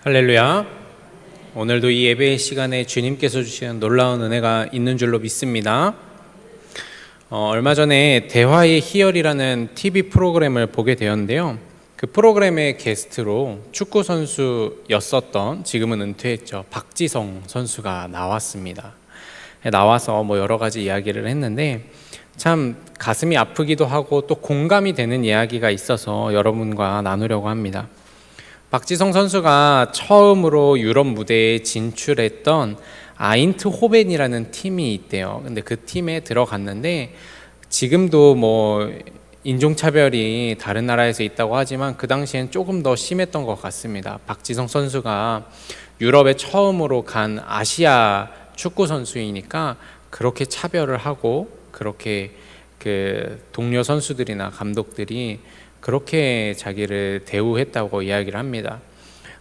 할렐루야. 오늘도 이 예배의 시간에 주님께서 주시는 놀라운 은혜가 있는 줄로 믿습니다. 얼마 전에 대화의 희열이라는 TV 프로그램을 보게 되었는데요. 그 프로그램의 게스트로 축구 선수였었던, 지금은 은퇴했죠, 박지성 선수가 나왔습니다. 나와서 여러 가지 이야기를 했는데 참 가슴이 아프기도 하고 또 공감이 되는 이야기가 있어서 여러분과 나누려고 합니다. 박지성 선수가 처음으로 유럽 무대에 진출했던 아인트호벤이라는 팀이 있대요. 근데 그 팀에 들어갔는데 지금도 인종차별이 다른 나라에서 있다고 하지만 그 당시엔 조금 더 심했던 것 같습니다. 박지성 선수가 유럽에 처음으로 간 아시아 축구 선수이니까 그렇게 차별을 하고 그렇게 그 동료 선수들이나 감독들이 그렇게 자기를 대우했다고 이야기를 합니다.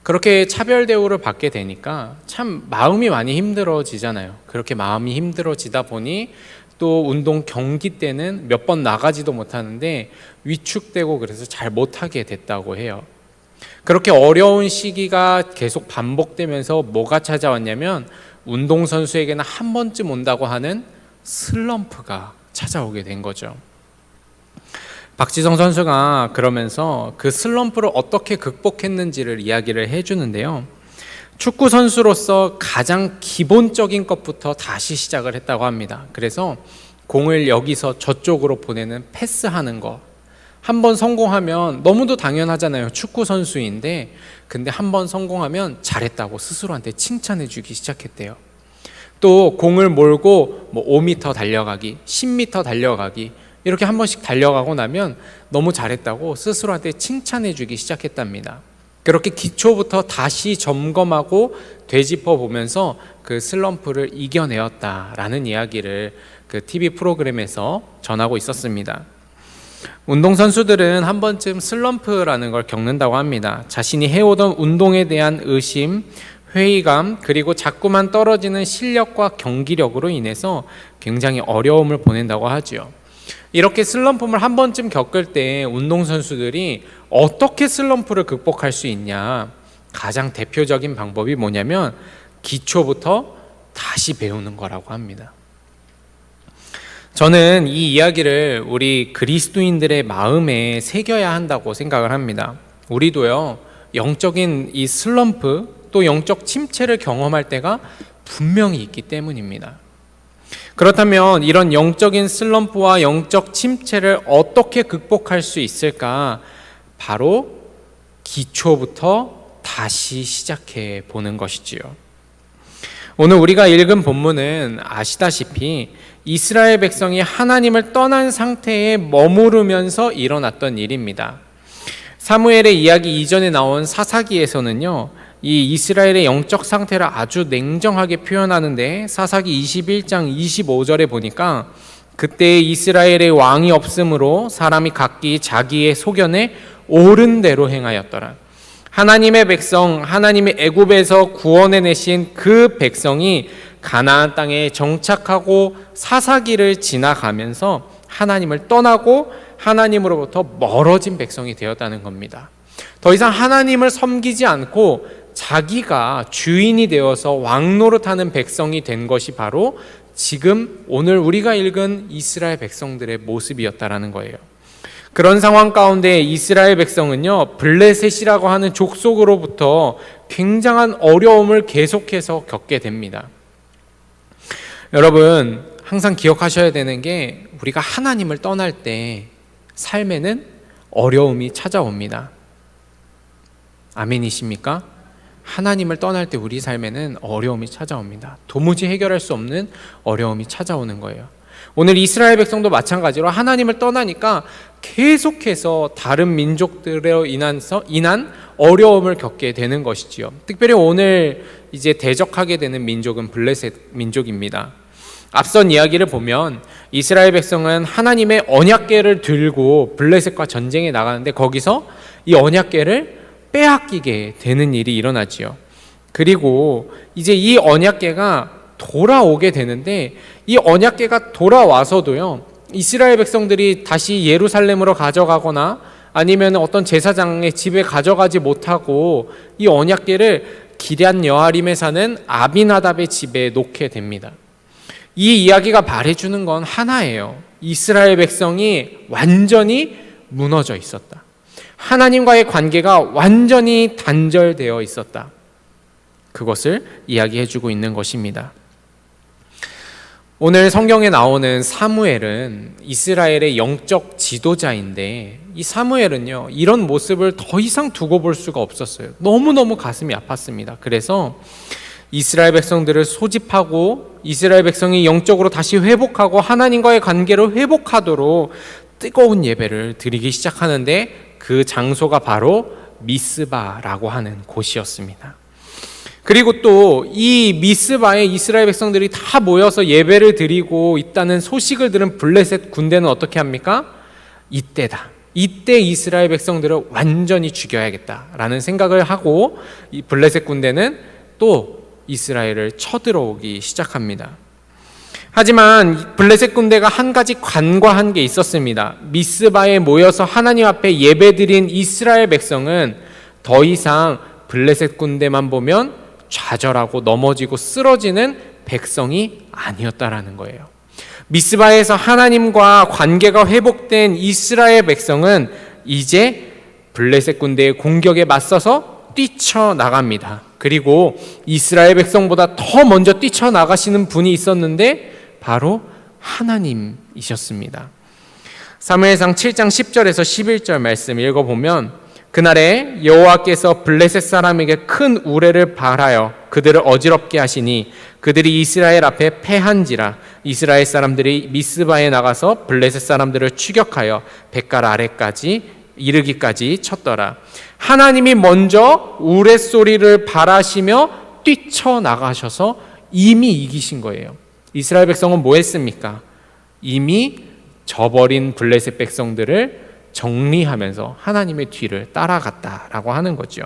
그렇게 차별 대우를 받게 되니까 참 마음이 많이 힘들어지잖아요. 그렇게 마음이 힘들어지다 보니 또 운동 경기 때는 몇 번 나가지도 못하는데 위축되고 그래서 잘 못하게 됐다고 해요. 그렇게 어려운 시기가 계속 반복되면서 뭐가 찾아왔냐면 운동선수에게는 한 번쯤 온다고 하는 슬럼프가 찾아오게 된 거죠. 박지성 선수가 그러면서 그 슬럼프를 어떻게 극복했는지를 이야기를 해주는데요. 축구 선수로서 가장 기본적인 것부터 다시 시작을 했다고 합니다. 그래서 공을 여기서 저쪽으로 보내는 패스하는 거, 한번 성공하면 너무도 당연하잖아요. 축구 선수인데 근데 한번 성공하면 잘했다고 스스로한테 칭찬해 주기 시작했대요. 또 공을 몰고 5m 달려가기, 10m 달려가기, 이렇게 한 번씩 달려가고 나면 너무 잘했다고 스스로한테 칭찬해 주기 시작했답니다. 그렇게 기초부터 다시 점검하고 되짚어 보면서 그 슬럼프를 이겨내었다라는 이야기를 그 TV 프로그램에서 전하고 있었습니다. 운동선수들은 한 번쯤 슬럼프라는 걸 겪는다고 합니다. 자신이 해오던 운동에 대한 의심, 회의감, 그리고 자꾸만 떨어지는 실력과 경기력으로 인해서 굉장히 어려움을 보낸다고 하죠. 이렇게 슬럼프를 한 번쯤 겪을 때 운동선수들이 어떻게 슬럼프를 극복할 수 있냐, 가장 대표적인 방법이 뭐냐면 기초부터 다시 배우는 거라고 합니다. 저는 이 이야기를 우리 그리스도인들의 마음에 새겨야 한다고 생각을 합니다. 우리도요, 영적인 이 슬럼프 또 영적 침체를 경험할 때가 분명히 있기 때문입니다. 그렇다면 이런 영적인 슬럼프와 영적 침체를 어떻게 극복할 수 있을까? 바로 기초부터 다시 시작해 보는 것이지요. 오늘 우리가 읽은 본문은 아시다시피 이스라엘 백성이 하나님을 떠난 상태에 머무르면서 일어났던 일입니다. 사무엘의 이야기 이전에 나온 사사기에서는요, 이 이스라엘의 영적 상태를 아주 냉정하게 표현하는데 사사기 21장 25절에 보니까 그때 이스라엘의 왕이 없으므로 사람이 각기 자기의 소견에 옳은 대로 행하였더라. 하나님의 백성, 하나님의 애굽에서 구원해내신 그 백성이 가나안 땅에 정착하고 사사기를 지나가면서 하나님을 떠나고 하나님으로부터 멀어진 백성이 되었다는 겁니다. 더 이상 하나님을 섬기지 않고 자기가 주인이 되어서 왕노릇하는 백성이 된 것이 바로 지금 오늘 우리가 읽은 이스라엘 백성들의 모습이었다라는 거예요. 그런 상황 가운데 이스라엘 백성은요, 블레셋이라고 하는 족속으로부터 굉장한 어려움을 계속해서 겪게 됩니다. 여러분, 항상 기억하셔야 되는 게 우리가 하나님을 떠날 때 삶에는 어려움이 찾아옵니다. 아멘이십니까? 하나님을 떠날 때 우리 삶에는 어려움이 찾아옵니다. 도무지 해결할 수 없는 어려움이 찾아오는 거예요. 오늘 이스라엘 백성도 마찬가지로 하나님을 떠나니까 계속해서 다른 민족들로 인한 어려움을 겪게 되는 것이지요. 특별히 오늘 이제 대적하게 되는 민족은 블레셋 민족입니다. 앞선 이야기를 보면 이스라엘 백성은 하나님의 언약궤를 들고 블레셋과 전쟁에 나가는데 거기서 이 언약궤를 빼앗기게 되는 일이 일어나지요. 그리고 이제 이 언약궤가 돌아오게 되는데 이 언약궤가 돌아와서도요, 이스라엘 백성들이 다시 예루살렘으로 가져가거나 아니면 어떤 제사장의 집에 가져가지 못하고 이 언약궤를 기럇 여아림에 사는 아비나답의 집에 놓게 됩니다. 이 이야기가 말해주는 건 하나예요. 이스라엘 백성이 완전히 무너져 있었다. 하나님과의 관계가 완전히 단절되어 있었다. 그것을 이야기해주고 있는 것입니다. 오늘 성경에 나오는 사무엘은 이스라엘의 영적 지도자인데, 이 사무엘은요, 이런 모습을 더 이상 두고 볼 수가 없었어요. 너무너무 가슴이 아팠습니다. 그래서 이스라엘 백성들을 소집하고 이스라엘 백성이 영적으로 다시 회복하고 하나님과의 관계를 회복하도록 뜨거운 예배를 드리기 시작하는데, 그 장소가 바로 미스바라고 하는 곳이었습니다. 그리고 또 이 미스바에 이스라엘 백성들이 다 모여서 예배를 드리고 있다는 소식을 들은 블레셋 군대는 어떻게 합니까? 이때다. 이때 이스라엘 백성들을 완전히 죽여야겠다라는 생각을 하고 이 블레셋 군대는 또 이스라엘을 쳐들어오기 시작합니다. 하지만 블레셋 군대가 한 가지 간과한 게 있었습니다. 미스바에 모여서 하나님 앞에 예배드린 이스라엘 백성은 더 이상 블레셋 군대만 보면 좌절하고 넘어지고 쓰러지는 백성이 아니었다라는 거예요. 미스바에서 하나님과 관계가 회복된 이스라엘 백성은 이제 블레셋 군대의 공격에 맞서서 뛰쳐나갑니다. 그리고 이스라엘 백성보다 더 먼저 뛰쳐나가시는 분이 있었는데 바로 하나님이셨습니다. 사무엘상 7장 10절에서 11절 말씀 읽어보면, 그날에 여호와께서 블레셋 사람에게 큰 우레를 발하여 그들을 어지럽게 하시니 그들이 이스라엘 앞에 패한지라. 이스라엘 사람들이 미스바에 나가서 블레셋 사람들을 추격하여 뱃갈 아래까지 이르기까지 쳤더라. 하나님이 먼저 우레소리를 발하시며 뛰쳐나가셔서 이미 이기신 거예요. 이스라엘 백성은 뭐 했습니까? 이미 져버린 블레셋 백성들을 정리하면서 하나님의 뒤를 따라갔다라고 하는 거죠.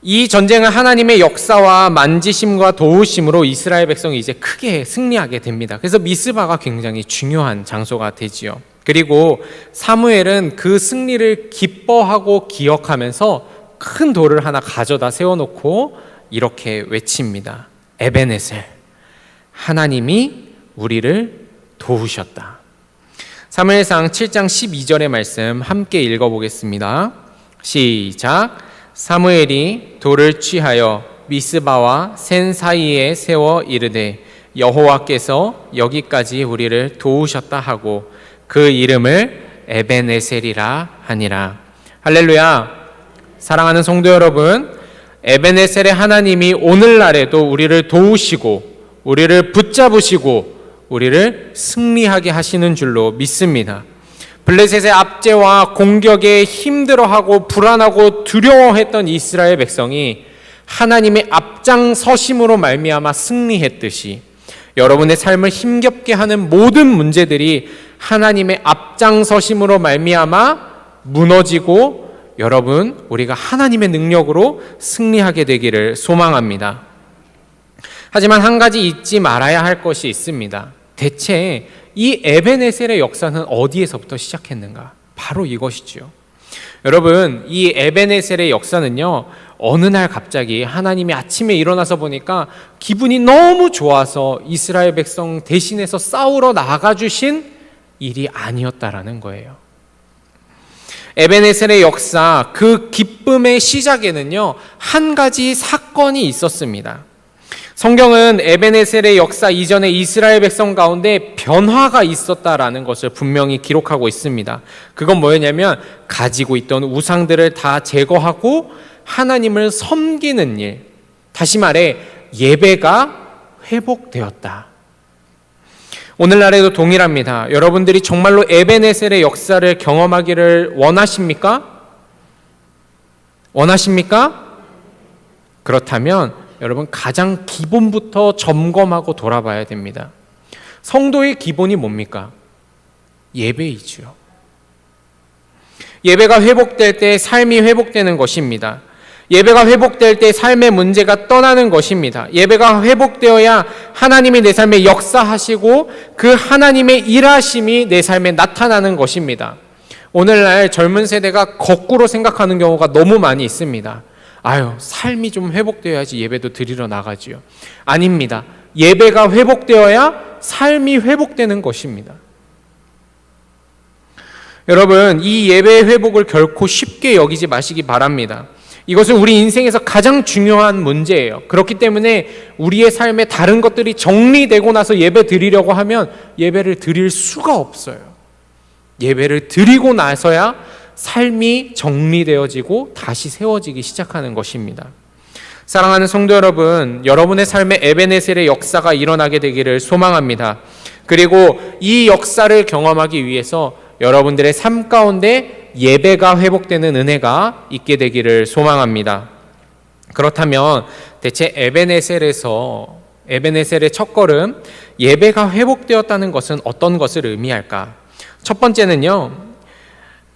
이 전쟁은 하나님의 역사와 만지심과 도우심으로 이스라엘 백성이 이제 크게 승리하게 됩니다. 그래서 미스바가 굉장히 중요한 장소가 되지요. 그리고 사무엘은 그 승리를 기뻐하고 기억하면서 큰 돌을 하나 가져다 세워놓고 이렇게 외칩니다. 에베네셀, 하나님이 우리를 도우셨다. 사무엘상 7장 12절의 말씀 함께 읽어보겠습니다. 시작. 사무엘이 돌을 취하여 미스바와 센 사이에 세워 이르되 여호와께서 여기까지 우리를 도우셨다 하고 그 이름을 에베네셀이라 하니라. 할렐루야. 사랑하는 성도 여러분, 에베네셀의 하나님이 오늘날에도 우리를 도우시고 우리를 붙잡으시고 우리를 승리하게 하시는 줄로 믿습니다. 블레셋의 압제와 공격에 힘들어하고 불안하고 두려워했던 이스라엘 백성이 하나님의 앞장서심으로 말미암아 승리했듯이 여러분의 삶을 힘겹게 하는 모든 문제들이 하나님의 앞장서심으로 말미암아 무너지고 여러분, 우리가 하나님의 능력으로 승리하게 되기를 소망합니다. 하지만 한 가지 잊지 말아야 할 것이 있습니다. 대체 이 에베네셀의 역사는 어디에서부터 시작했는가? 바로 이것이지요. 여러분, 이 에베네셀의 역사는요, 어느 날 갑자기 하나님이 아침에 일어나서 보니까 기분이 너무 좋아서 이스라엘 백성 대신해서 싸우러 나가주신 일이 아니었다라는 거예요. 에베네셀의 역사, 그 기쁨의 시작에는요, 한 가지 사건이 있었습니다. 성경은 에베네셀의 역사 이전에 이스라엘 백성 가운데 변화가 있었다라는 것을 분명히 기록하고 있습니다. 그건 뭐였냐면 가지고 있던 우상들을 다 제거하고 하나님을 섬기는 일, 다시 말해 예배가 회복되었다. 오늘날에도 동일합니다. 여러분들이 정말로 에베네셀의 역사를 경험하기를 원하십니까? 원하십니까? 그렇다면 여러분, 가장 기본부터 점검하고 돌아봐야 됩니다. 성도의 기본이 뭡니까? 예배이지요. 예배가 회복될 때 삶이 회복되는 것입니다. 예배가 회복될 때 삶의 문제가 떠나는 것입니다. 예배가 회복되어야 하나님이 내 삶에 역사하시고 그 하나님의 일하심이 내 삶에 나타나는 것입니다. 오늘날 젊은 세대가 거꾸로 생각하는 경우가 너무 많이 있습니다. 아유, 삶이 좀 회복되어야지 예배도 드리러 나가지요. 아닙니다. 예배가 회복되어야 삶이 회복되는 것입니다. 여러분, 이 예배의 회복을 결코 쉽게 여기지 마시기 바랍니다. 이것은 우리 인생에서 가장 중요한 문제예요. 그렇기 때문에 우리의 삶에 다른 것들이 정리되고 나서 예배 드리려고 하면 예배를 드릴 수가 없어요. 예배를 드리고 나서야 삶이 정리되어지고 다시 세워지기 시작하는 것입니다. 사랑하는 성도 여러분, 여러분의 삶에 에베네셀의 역사가 일어나게 되기를 소망합니다. 그리고 이 역사를 경험하기 위해서 여러분들의 삶 가운데 예배가 회복되는 은혜가 있게 되기를 소망합니다. 그렇다면 대체 에베네셀의 첫걸음, 예배가 회복되었다는 것은 어떤 것을 의미할까? 첫 번째는요,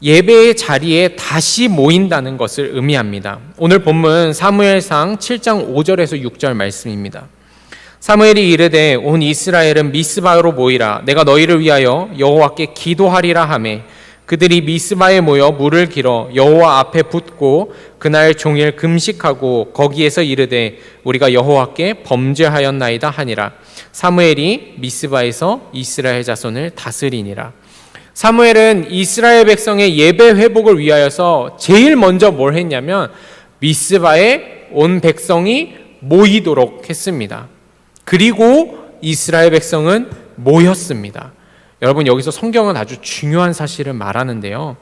예배의 자리에 다시 모인다는 것을 의미합니다. 오늘 본문 사무엘상 7장 5절에서 6절 말씀입니다. 사무엘이 이르되 온 이스라엘은 미스바로 모이라. 내가 너희를 위하여 여호와께 기도하리라 하매 그들이 미스바에 모여 물을 길어 여호와 앞에 붓고 그날 종일 금식하고 거기에서 이르되 우리가 여호와께 범죄하였나이다 하니라. 사무엘이 미스바에서 이스라엘 자손을 다스리니라. 사무엘은 이스라엘 백성의 예배 회복을 위하여서 제일 먼저 뭘 했냐면 미스바에 온 백성이 모이도록 했습니다. 그리고 이스라엘 백성은 모였습니다. 여러분, 여기서 성경은 아주 중요한 사실을 말하는데요.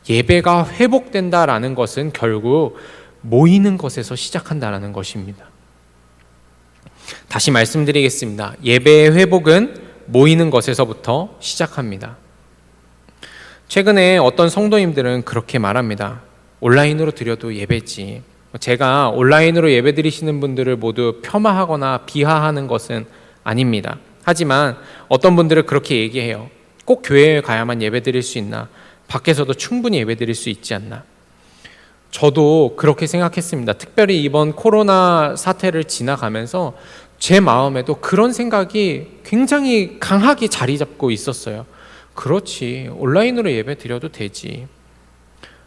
예배가 회복된다라는 것은 결국 모이는 것에서 시작한다라는 것입니다. 다시 말씀드리겠습니다. 예배의 회복은 모이는 것에서부터 시작합니다. 최근에 어떤 성도님들은 그렇게 말합니다. 온라인으로 드려도 예배지. 제가 온라인으로 예배 드리시는 분들을 모두 폄하하거나 비하하는 것은 아닙니다. 하지만 어떤 분들은 그렇게 얘기해요. 꼭 교회에 가야만 예배 드릴 수 있나? 밖에서도 충분히 예배 드릴 수 있지 않나? 저도 그렇게 생각했습니다. 특별히 이번 코로나 사태를 지나가면서 제 마음에도 그런 생각이 굉장히 강하게 자리 잡고 있었어요. 그렇지, 온라인으로 예배 드려도 되지.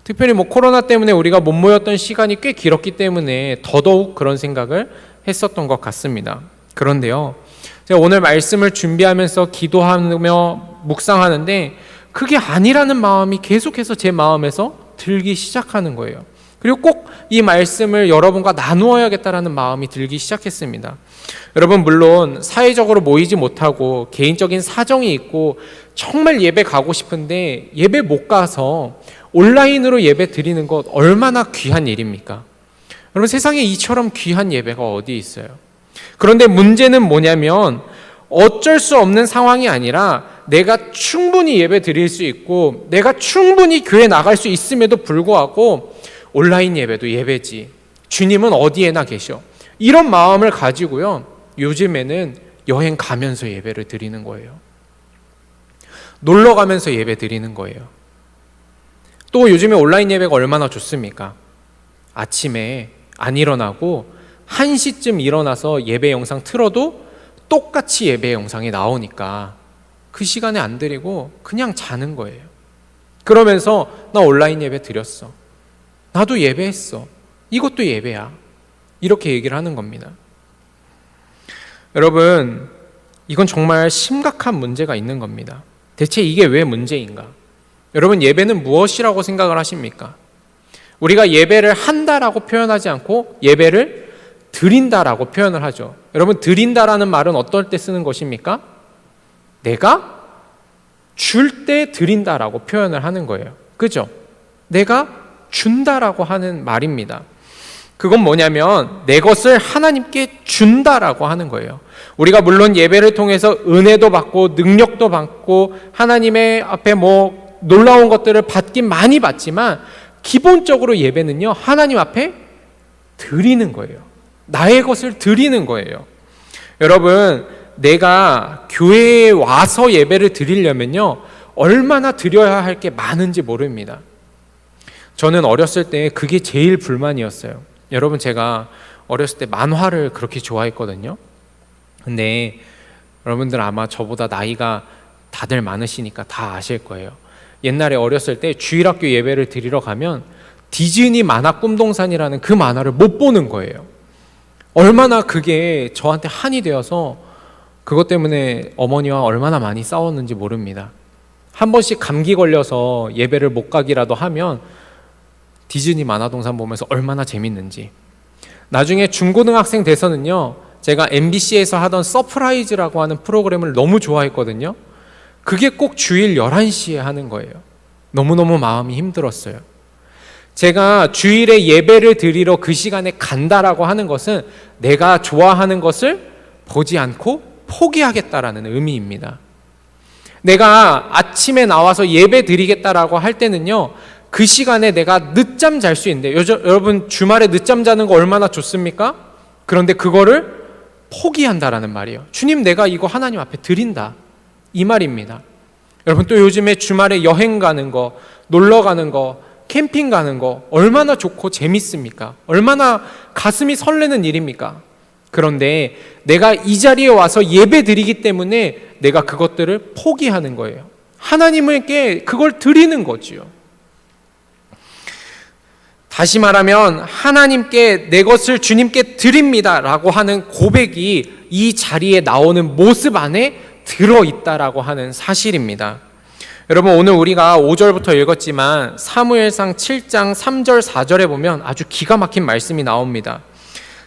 특별히 코로나 때문에 우리가 못 모였던 시간이 꽤 길었기 때문에 더더욱 그런 생각을 했었던 것 같습니다. 그런데요, 제가 오늘 말씀을 준비하면서 기도하며 묵상하는데 그게 아니라는 마음이 계속해서 제 마음에서 들기 시작하는 거예요. 그리고 꼭 이 말씀을 여러분과 나누어야겠다라는 마음이 들기 시작했습니다. 여러분, 물론 사회적으로 모이지 못하고 개인적인 사정이 있고 정말 예배 가고 싶은데 예배 못 가서 온라인으로 예배 드리는 것 얼마나 귀한 일입니까? 여러분, 세상에 이처럼 귀한 예배가 어디 있어요? 그런데 문제는 뭐냐면 어쩔 수 없는 상황이 아니라 내가 충분히 예배 드릴 수 있고 내가 충분히 교회 나갈 수 있음에도 불구하고 온라인 예배도 예배지. 주님은 어디에나 계셔. 이런 마음을 가지고요, 요즘에는 여행 가면서 예배를 드리는 거예요. 놀러 가면서 예배 드리는 거예요. 또 요즘에 온라인 예배가 얼마나 좋습니까? 아침에 안 일어나고 1시쯤 일어나서 예배 영상 틀어도 똑같이 예배 영상이 나오니까 그 시간에 안 드리고 그냥 자는 거예요. 그러면서 나 온라인 예배 드렸어. 나도 예배했어. 이것도 예배야. 이렇게 얘기를 하는 겁니다. 여러분, 이건 정말 심각한 문제가 있는 겁니다. 대체 이게 왜 문제인가? 여러분, 예배는 무엇이라고 생각을 하십니까? 우리가 예배를 한다라고 표현하지 않고 예배를 드린다라고 표현을 하죠. 여러분, 드린다라는 말은 어떨 때 쓰는 것입니까? 내가 줄 때 드린다라고 표현을 하는 거예요. 그죠? 내가 준다라고 하는 말입니다. 그건 뭐냐면 내 것을 하나님께 준다라고 하는 거예요. 우리가 물론 예배를 통해서 은혜도 받고 능력도 받고 하나님의 앞에 놀라운 것들을 받긴 많이 받지만 기본적으로 예배는요, 하나님 앞에 드리는 거예요. 나의 것을 드리는 거예요. 여러분, 내가 교회에 와서 예배를 드리려면요, 얼마나 드려야 할 게 많은지 모릅니다. 저는 어렸을 때 그게 제일 불만이었어요. 여러분, 제가 어렸을 때 만화를 그렇게 좋아했거든요. 근데 여러분들 아마 저보다 나이가 다들 많으시니까 다 아실 거예요. 옛날에 어렸을 때 주일학교 예배를 드리러 가면 디즈니 만화 꿈동산이라는 그 만화를 못 보는 거예요. 얼마나 그게 저한테 한이 되어서 그것 때문에 어머니와 얼마나 많이 싸웠는지 모릅니다. 한 번씩 감기 걸려서 예배를 못 가기라도 하면 디즈니 만화동산 보면서 얼마나 재밌는지. 나중에 중고등학생 돼서는요, 제가 MBC에서 하던 서프라이즈라고 하는 프로그램을 너무 좋아했거든요. 그게 꼭 주일 11시에 하는 거예요. 너무너무 마음이 힘들었어요. 제가 주일에 예배를 드리러 그 시간에 간다라고 하는 것은 내가 좋아하는 것을 보지 않고 포기하겠다라는 의미입니다. 내가 아침에 나와서 예배 드리겠다라고 할 때는요, 그 시간에 내가 늦잠 잘 수 있는데, 여러분 주말에 늦잠 자는 거 얼마나 좋습니까? 그런데 그거를 포기한다라는 말이에요. 주님, 내가 이거 하나님 앞에 드린다, 이 말입니다. 여러분, 또 요즘에 주말에 여행 가는 거, 놀러 가는 거, 캠핑 가는 거 얼마나 좋고 재밌습니까? 얼마나 가슴이 설레는 일입니까? 그런데 내가 이 자리에 와서 예배 드리기 때문에 내가 그것들을 포기하는 거예요. 하나님께 그걸 드리는 거지요. 다시 말하면 하나님께 내 것을 주님께 드립니다 라고 하는 고백이 이 자리에 나오는 모습 안에 들어있다라고 하는 사실입니다. 여러분, 오늘 우리가 5절부터 읽었지만 사무엘상 7장 3절 4절에 보면 아주 기가 막힌 말씀이 나옵니다.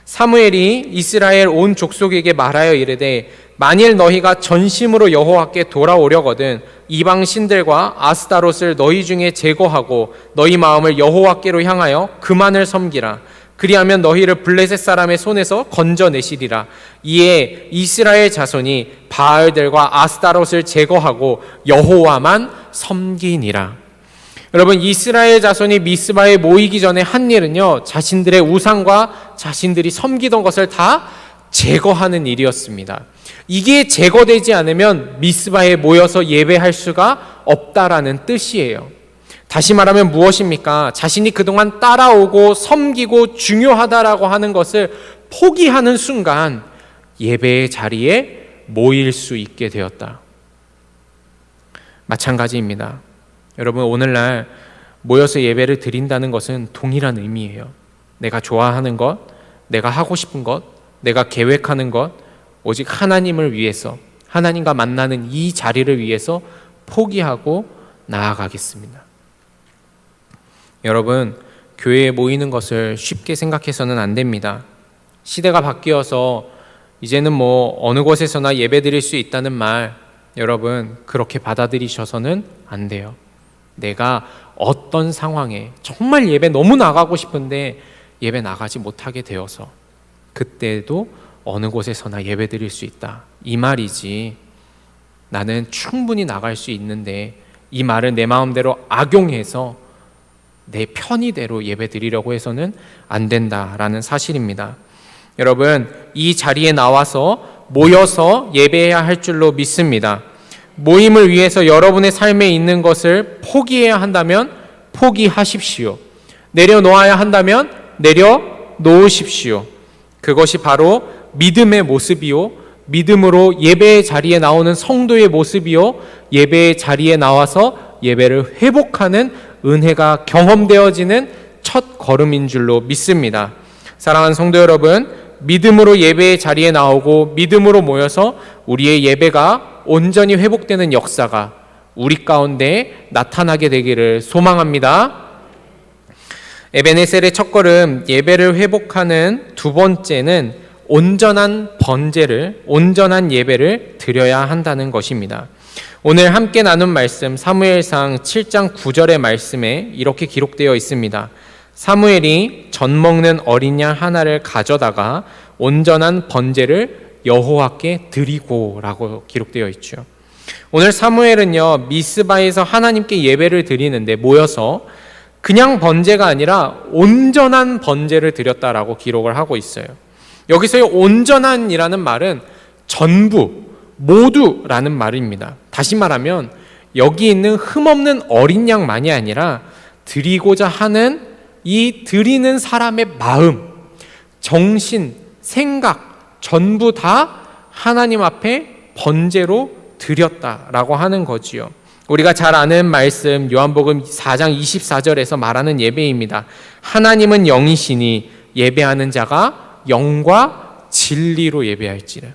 사무엘이 이스라엘 온 족속에게 말하여 이르되 만일 너희가 전심으로 여호와께 돌아오려거든 이방 신들과 아스타롯을 너희 중에 제거하고 너희 마음을 여호와께로 향하여 그만을 섬기라. 그리하면 너희를 블레셋 사람의 손에서 건져내시리라. 이에 이스라엘 자손이 바알들과 아스타롯을 제거하고 여호와만 섬기니라. 여러분, 이스라엘 자손이 미스바에 모이기 전에 한 일은요, 자신들의 우상과 자신들이 섬기던 것을 다 제거하는 일이었습니다. 이게 제거되지 않으면 미스바에 모여서 예배할 수가 없다라는 뜻이에요. 다시 말하면 무엇입니까? 자신이 그동안 따라오고 섬기고 중요하다라고 하는 것을 포기하는 순간 예배의 자리에 모일 수 있게 되었다. 마찬가지입니다. 여러분, 오늘날 모여서 예배를 드린다는 것은 동일한 의미예요. 내가 좋아하는 것, 내가 하고 싶은 것, 내가 계획하는 것, 오직 하나님을 위해서, 하나님과 만나는 이 자리를 위해서 포기하고 나아가겠습니다. 여러분, 교회에 모이는 것을 쉽게 생각해서는 안 됩니다. 시대가 바뀌어서 이제는 어느 곳에서나 예배 드릴 수 있다는 말, 여러분 그렇게 받아들이셔서는 안 돼요. 내가 어떤 상황에 정말 예배 너무 나가고 싶은데 예배 나가지 못하게 되어서 그때도 어느 곳에서나 예배 드릴 수 있다, 이 말이지, 나는 충분히 나갈 수 있는데 이 말을 내 마음대로 악용해서 내 편의대로 예배 드리려고 해서는 안 된다라는 사실입니다. 여러분, 이 자리에 나와서 모여서 예배해야 할 줄로 믿습니다. 모임을 위해서 여러분의 삶에 있는 것을 포기해야 한다면 포기하십시오. 내려놓아야 한다면 내려놓으십시오. 그것이 바로 믿음의 모습이요, 믿음으로 예배의 자리에 나오는 성도의 모습이요, 예배의 자리에 나와서 예배를 회복하는 은혜가 경험되어지는 첫 걸음인 줄로 믿습니다. 사랑하는 성도 여러분, 믿음으로 예배의 자리에 나오고 믿음으로 모여서 우리의 예배가 온전히 회복되는 역사가 우리 가운데 나타나게 되기를 소망합니다. 에베네셀의 첫걸음, 예배를 회복하는 두 번째는 온전한 예배를 드려야 한다는 것입니다. 오늘 함께 나눈 말씀, 사무엘상 7장 9절의 말씀에 이렇게 기록되어 있습니다. 사무엘이 젖 먹는 어린 양 하나를 가져다가 온전한 번제를 여호와께 드리고 라고 기록되어 있죠. 오늘 사무엘은요, 미스바에서 하나님께 예배를 드리는데 모여서 그냥 번제가 아니라 온전한 번제를 드렸다라고 기록을 하고 있어요. 여기서의 온전한이라는 말은 전부, 모두라는 말입니다. 다시 말하면 여기 있는 흠없는 어린 양만이 아니라 드리고자 하는 이 드리는 사람의 마음, 정신, 생각 전부 다 하나님 앞에 번제로 드렸다라고 하는 거지요. 우리가 잘 아는 말씀 요한복음 4장 24절에서 말하는 예배입니다. 하나님은 영이시니 예배하는 자가 영과 진리로 예배할지라.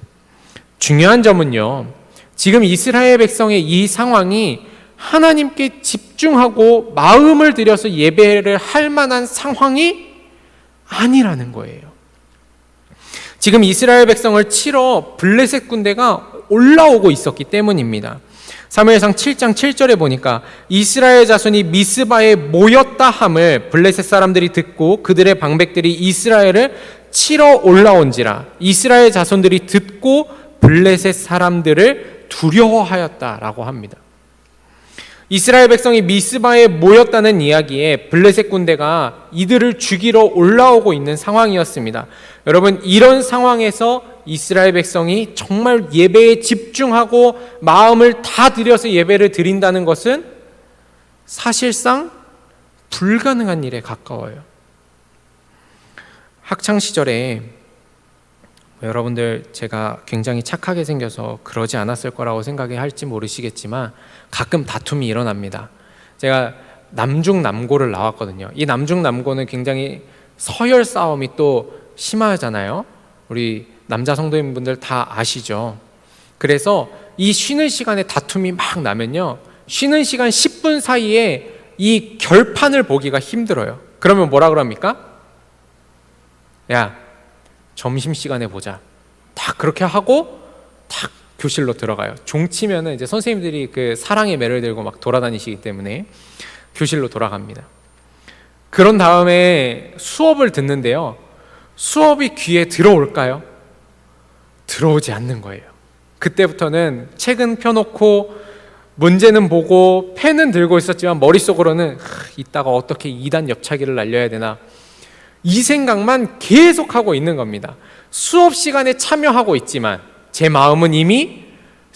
중요한 점은요, 지금 이스라엘 백성의 이 상황이 하나님께 집중하고 마음을 들여서 예배를 할 만한 상황이 아니라는 거예요. 지금 이스라엘 백성을 치러 블레셋 군대가 올라오고 있었기 때문입니다. 사무엘상 7장 7절에 보니까 이스라엘 자손이 미스바에 모였다 함을 블레셋 사람들이 듣고 그들의 방백들이 이스라엘을 치러 올라온지라. 이스라엘 자손들이 듣고 블레셋 사람들을 두려워하였다라고 합니다. 이스라엘 백성이 미스바에 모였다는 이야기에 블레셋 군대가 이들을 죽이러 올라오고 있는 상황이었습니다. 여러분, 이런 상황에서 이스라엘 백성이 정말 예배에 집중하고 마음을 다 들여서 예배를 드린다는 것은 사실상 불가능한 일에 가까워요. 학창시절에 여러분들, 제가 굉장히 착하게 생겨서 그러지 않았을 거라고 생각할지 모르시겠지만 가끔 다툼이 일어납니다. 제가 남중남고를 나왔거든요. 이 남중남고는 굉장히 서열 싸움이 또 심하잖아요. 우리 남자 성도님분들 다 아시죠? 그래서 이 쉬는 시간에 다툼이 막 나면요, 쉬는 시간 10분 사이에 이 결판을 보기가 힘들어요. 그러면 뭐라 그럽니까? 야, 점심시간에 보자. 딱 그렇게 하고 딱 교실로 들어가요. 종치면은 이제 선생님들이 그 사랑의 매를 들고 막 돌아다니시기 때문에 교실로 돌아갑니다. 그런 다음에 수업을 듣는데요, 수업이 귀에 들어올까요? 들어오지 않는 거예요. 그때부터는 책은 펴놓고 문제는 보고 펜은 들고 있었지만 머릿속으로는 이따가 어떻게 2단 옆차기를 날려야 되나, 이 생각만 계속하고 있는 겁니다. 수업 시간에 참여하고 있지만 제 마음은 이미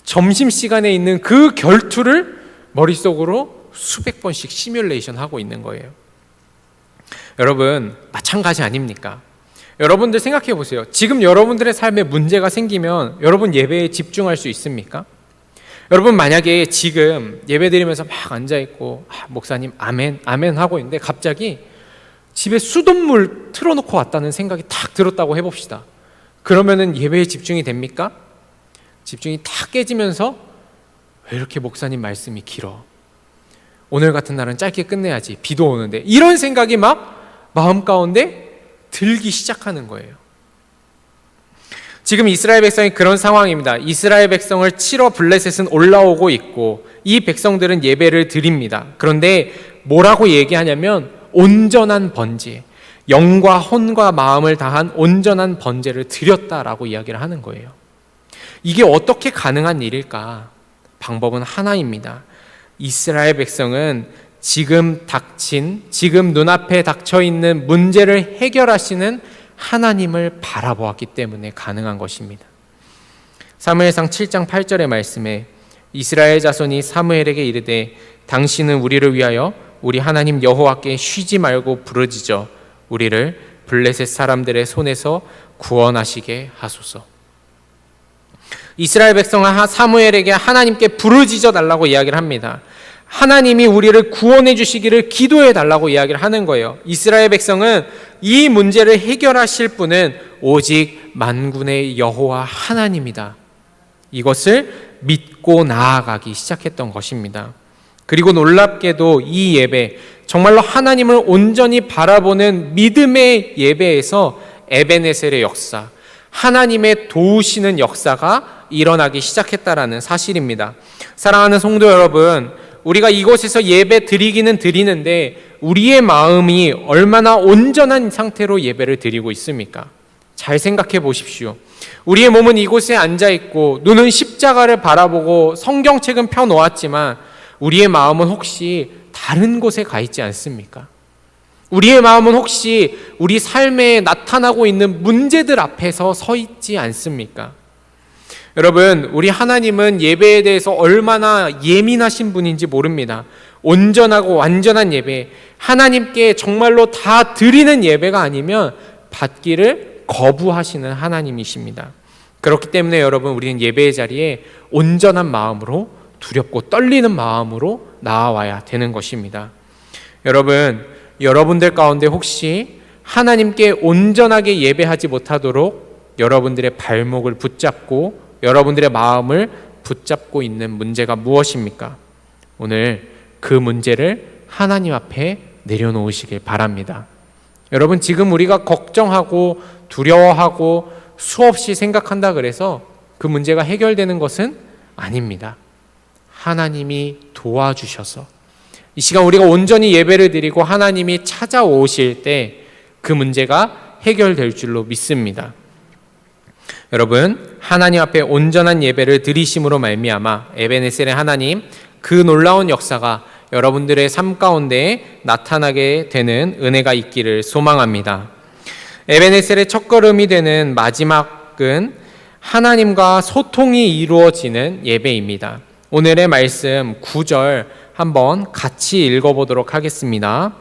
점심시간에 있는 그 결투를 머릿속으로 수백 번씩 시뮬레이션 하고 있는 거예요. 여러분, 마찬가지 아닙니까? 여러분들 생각해 보세요. 지금 여러분들의 삶에 문제가 생기면 여러분 예배에 집중할 수 있습니까? 여러분, 만약에 지금 예배 드리면서 막 앉아있고 목사님 아멘 아멘 하고 있는데 갑자기 집에 수돗물 틀어놓고 왔다는 생각이 탁 들었다고 해봅시다. 그러면은 예배에 집중이 됩니까? 집중이 탁 깨지면서 왜 이렇게 목사님 말씀이 길어? 오늘 같은 날은 짧게 끝내야지. 비도 오는데. 이런 생각이 막 마음 가운데 들기 시작하는 거예요. 지금 이스라엘 백성이 그런 상황입니다. 이스라엘 백성을 치러 블레셋은 올라오고 있고 이 백성들은 예배를 드립니다. 그런데 뭐라고 얘기하냐면 온전한 번제, 영과 혼과 마음을 다한 온전한 번제를 드렸다라고 이야기를 하는 거예요. 이게 어떻게 가능한 일일까? 방법은 하나입니다. 이스라엘 백성은 지금 눈앞에 닥쳐 있는 문제를 해결하시는 하나님을 바라보았기 때문에 가능한 것입니다. 사무엘상 7장 8절의 말씀에 이스라엘 자손이 사무엘에게 이르되 당신은 우리를 위하여 우리 하나님 여호와께 쉬지 말고 부르짖어 우리를 블레셋 사람들의 손에서 구원하시게 하소서. 이스라엘 백성은 사무엘에게 하나님께 부르짖어 달라고 이야기를 합니다. 하나님이 우리를 구원해 주시기를 기도해 달라고 이야기를 하는 거예요. 이스라엘 백성은 이 문제를 해결하실 분은 오직 만군의 여호와 하나님이다, 이것을 믿고 나아가기 시작했던 것입니다. 그리고 놀랍게도 이 예배, 정말로 하나님을 온전히 바라보는 믿음의 예배에서 에베네셀의 역사, 하나님의 도우시는 역사가 일어나기 시작했다라는 사실입니다. 사랑하는 성도 여러분, 우리가 이곳에서 예배 드리기는 드리는데 우리의 마음이 얼마나 온전한 상태로 예배를 드리고 있습니까? 잘 생각해 보십시오. 우리의 몸은 이곳에 앉아 있고 눈은 십자가를 바라보고 성경책은 펴놓았지만 우리의 마음은 혹시 다른 곳에 가 있지 않습니까? 우리의 마음은 혹시 우리 삶에 나타나고 있는 문제들 앞에서 서 있지 않습니까? 여러분, 우리 하나님은 예배에 대해서 얼마나 예민하신 분인지 모릅니다. 온전하고 완전한 예배, 하나님께 정말로 다 드리는 예배가 아니면 받기를 거부하시는 하나님이십니다. 그렇기 때문에 여러분, 우리는 예배의 자리에 온전한 마음으로 두렵고 떨리는 마음으로 나아와야 되는 것입니다. 여러분, 여러분들 가운데 혹시 하나님께 온전하게 예배하지 못하도록 여러분들의 발목을 붙잡고 여러분들의 마음을 붙잡고 있는 문제가 무엇입니까? 오늘 그 문제를 하나님 앞에 내려놓으시길 바랍니다. 여러분, 지금 우리가 걱정하고 두려워하고 수없이 생각한다 그래서 그 문제가 해결되는 것은 아닙니다. 하나님이 도와주셔서 이 시간 우리가 온전히 예배를 드리고 하나님이 찾아오실 때 그 문제가 해결될 줄로 믿습니다. 여러분, 하나님 앞에 온전한 예배를 드리심으로 말미암아 에베네셀의 하나님 그 놀라운 역사가 여러분들의 삶 가운데 나타나게 되는 은혜가 있기를 소망합니다. 에베네셀의 첫걸음이 되는 마지막은 하나님과 소통이 이루어지는 예배입니다. 오늘의 말씀 9절 한번 같이 읽어보도록 하겠습니다.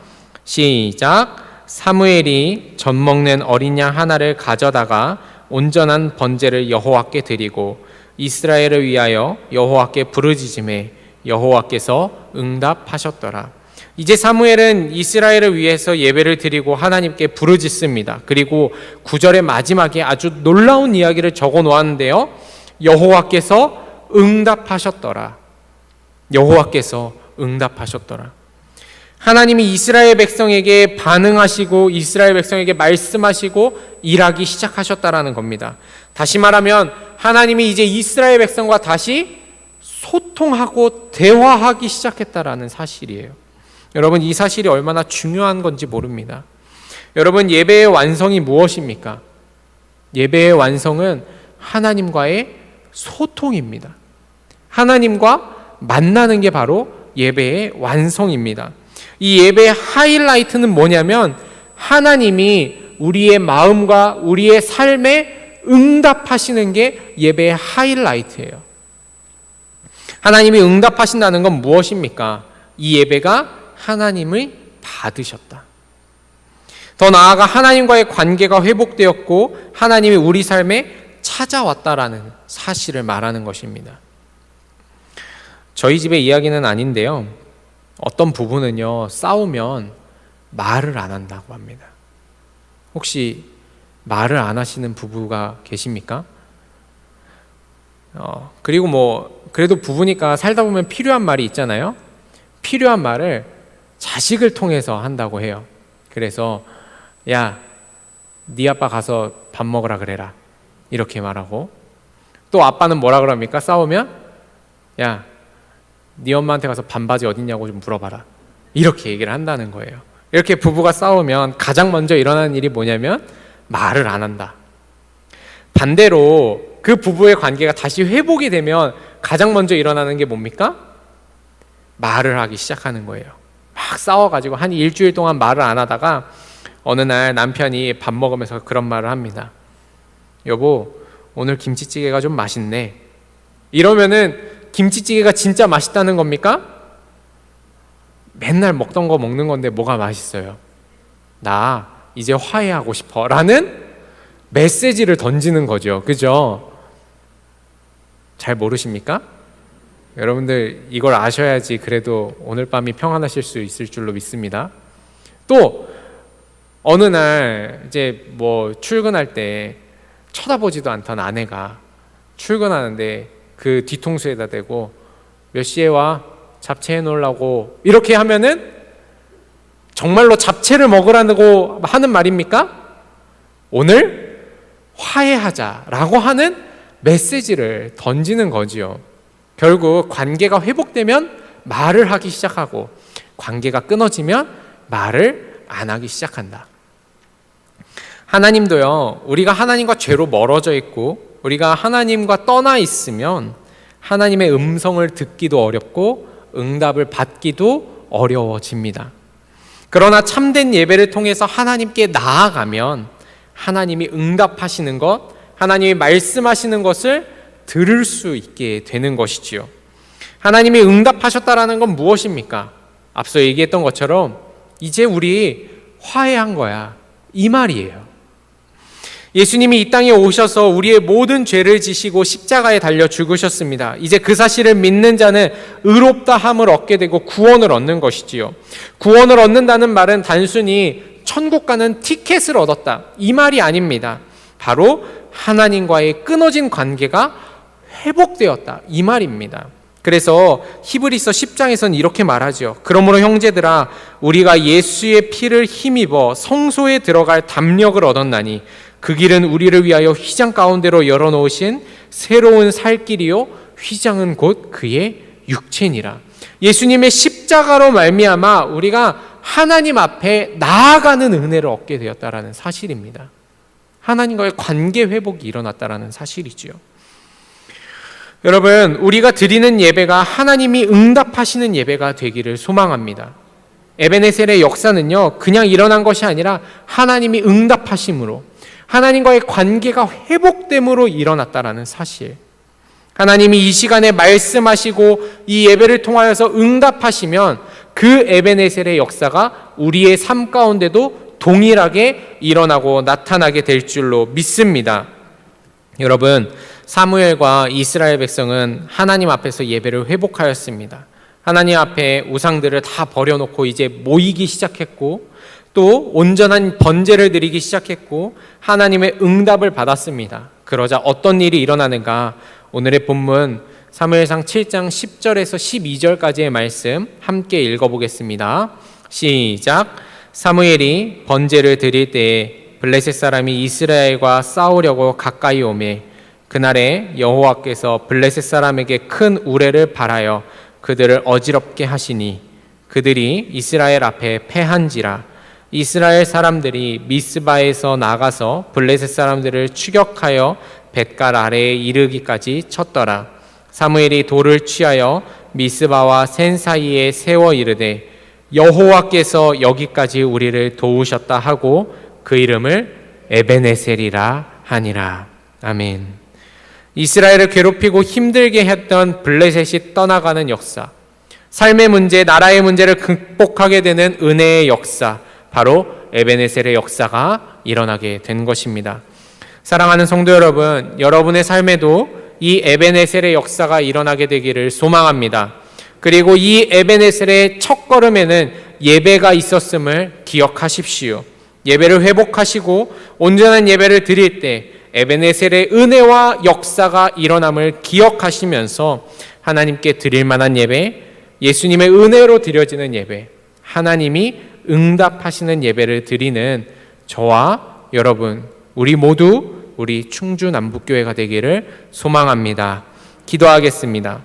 시작. 사무엘이 젖 먹는 어린 양 하나를 가져다가 온전한 번제를 여호와께 드리고 이스라엘을 위하여 여호와께 부르짖음에 여호와께서 응답하셨더라. 이제 사무엘은 이스라엘을 위해서 예배를 드리고 하나님께 부르짖습니다. 그리고 9절의 마지막에 아주 놀라운 이야기를 적어 놓았는데요. 여호와께서 응답하셨더라. 여호와께서 응답하셨더라. 하나님이 이스라엘 백성에게 반응하시고 이스라엘 백성에게 말씀하시고 일하기 시작하셨다라는 겁니다. 다시 말하면 하나님이 이제 이스라엘 백성과 다시 소통하고 대화하기 시작했다라는 사실이에요. 여러분, 이 사실이 얼마나 중요한 건지 모릅니다. 여러분, 예배의 완성이 무엇입니까? 예배의 완성은 하나님과의 소통입니다. 하나님과 만나는 게 바로 예배의 완성입니다. 이 예배의 하이라이트는 뭐냐면 하나님이 우리의 마음과 우리의 삶에 응답하시는 게 예배의 하이라이트예요. 하나님이 응답하신다는 건 무엇입니까? 이 예배가 하나님을 받으셨다. 더 나아가 하나님과의 관계가 회복되었고 하나님이 우리 삶에 찾아왔다라는 사실을 말하는 것입니다. 저희 집의 이야기는 아닌데요. 어떤 부부는요, 싸우면 말을 안 한다고 합니다. 혹시 말을 안 하시는 부부가 계십니까? 그리고 그래도 부부니까 살다 보면 필요한 말이 있잖아요. 필요한 말을 자식을 통해서 한다고 해요. 그래서 야, 네 아빠 가서 밥 먹으라 그래라. 이렇게 말하고, 또 아빠는 뭐라 그럽니까? 싸우면 야, 네 엄마한테 가서 반바지 어딨냐고 좀 물어봐라. 이렇게 얘기를 한다는 거예요. 이렇게 부부가 싸우면 가장 먼저 일어나는 일이 뭐냐면 말을 안 한다. 반대로 그 부부의 관계가 다시 회복이 되면 가장 먼저 일어나는 게 뭡니까? 말을 하기 시작하는 거예요. 막 싸워가지고 한 일주일 동안 말을 안 하다가 어느 날 남편이 밥 먹으면서 그런 말을 합니다. 여보, 오늘 김치찌개가 좀 맛있네. 이러면은 김치찌개가 진짜 맛있다는 겁니까? 맨날 먹던 거 먹는 건데 뭐가 맛있어요? 나 이제 화해하고 싶어 라는 메시지를 던지는 거죠. 그죠? 잘 모르십니까? 여러분들 이걸 아셔야지 그래도 오늘 밤이 평안하실 수 있을 줄로 믿습니다. 또 어느 날 이제 출근할 때 쳐다보지도 않던 아내가 출근하는데 그 뒤통수에다 대고 몇 시에 와? 잡채 해놓으려고. 이렇게 하면은 정말로 잡채를 먹으라고 하는 말입니까? 오늘 화해하자라고 하는 메시지를 던지는 거지요. 결국 관계가 회복되면 말을 하기 시작하고 관계가 끊어지면 말을 안 하기 시작한다. 하나님도요, 우리가 하나님과 죄로 멀어져 있고 우리가 하나님과 떠나 있으면 하나님의 음성을 듣기도 어렵고 응답을 받기도 어려워집니다. 그러나 참된 예배를 통해서 하나님께 나아가면 하나님이 응답하시는 것, 하나님이 말씀하시는 것을 들을 수 있게 되는 것이지요. 하나님이 응답하셨다라는 건 무엇입니까? 앞서 얘기했던 것처럼 이제 우리 화해한 거야, 이 말이에요. 예수님이 이 땅에 오셔서 우리의 모든 죄를 지시고 십자가에 달려 죽으셨습니다. 이제 그 사실을 믿는 자는 의롭다함을 얻게 되고 구원을 얻는 것이지요. 구원을 얻는다는 말은 단순히 천국 가는 티켓을 얻었다, 이 말이 아닙니다. 바로 하나님과의 끊어진 관계가 회복되었다, 이 말입니다. 그래서 히브리서 10장에서는 이렇게 말하죠. 그러므로 형제들아, 우리가 예수의 피를 힘입어 성소에 들어갈 담력을 얻었나니 그 길은 우리를 위하여 휘장 가운데로 열어놓으신 새로운 살 길이요 휘장은 곧 그의 육체니라. 예수님의 십자가로 말미암아 우리가 하나님 앞에 나아가는 은혜를 얻게 되었다라는 사실입니다. 하나님과의 관계 회복이 일어났다라는 사실이지요. 여러분, 우리가 드리는 예배가 하나님이 응답하시는 예배가 되기를 소망합니다. 에베네셀의 역사는요, 그냥 일어난 것이 아니라 하나님이 응답하심으로, 하나님과의 관계가 회복됨으로 일어났다라는 사실. 하나님이 이 시간에 말씀하시고 이 예배를 통하여서 응답하시면 그 에베네셀의 역사가 우리의 삶 가운데도 동일하게 일어나고 나타나게 될 줄로 믿습니다. 여러분, 사무엘과 이스라엘 백성은 하나님 앞에서 예배를 회복하였습니다. 하나님 앞에 우상들을 다 버려놓고 이제 모이기 시작했고, 또 온전한 번제를 드리기 시작했고, 하나님의 응답을 받았습니다. 그러자 어떤 일이 일어나는가? 오늘의 본문 사무엘상 7장 10절에서 12절까지의 말씀 함께 읽어보겠습니다. 시작. 사무엘이 번제를 드릴 때에 블레셋 사람이 이스라엘과 싸우려고 가까이 오매 그날에 여호와께서 블레셋 사람에게 큰 우레를 발하여 그들을 어지럽게 하시니 그들이 이스라엘 앞에 패한지라. 이스라엘 사람들이 미스바에서 나가서 블레셋 사람들을 추격하여 뱃갈 아래에 이르기까지 쳤더라. 사무엘이 돌을 취하여 미스바와 센 사이에 세워 이르되 여호와께서 여기까지 우리를 도우셨다 하고 그 이름을 에베네셀이라 하니라. 아멘. 이스라엘을 괴롭히고 힘들게 했던 블레셋이 떠나가는 역사, 삶의 문제, 나라의 문제를 극복하게 되는 은혜의 역사, 바로 에베네셀의 역사가 일어나게 된 것입니다. 사랑하는 성도 여러분, 여러분의 삶에도 이 에베네셀의 역사가 일어나게 되기를 소망합니다. 그리고 이 에베네셀의 첫걸음에는 예배가 있었음을 기억하십시오. 예배를 회복하시고 온전한 예배를 드릴 때 에베네셀의 은혜와 역사가 일어남을 기억하시면서 하나님께 드릴 만한 예배, 예수님의 은혜로 드려지는 예배, 하나님이 응답하시는 예배를 드리는 저와 여러분, 우리 모두 우리 충주 남북교회가 되기를 소망합니다. 기도하겠습니다.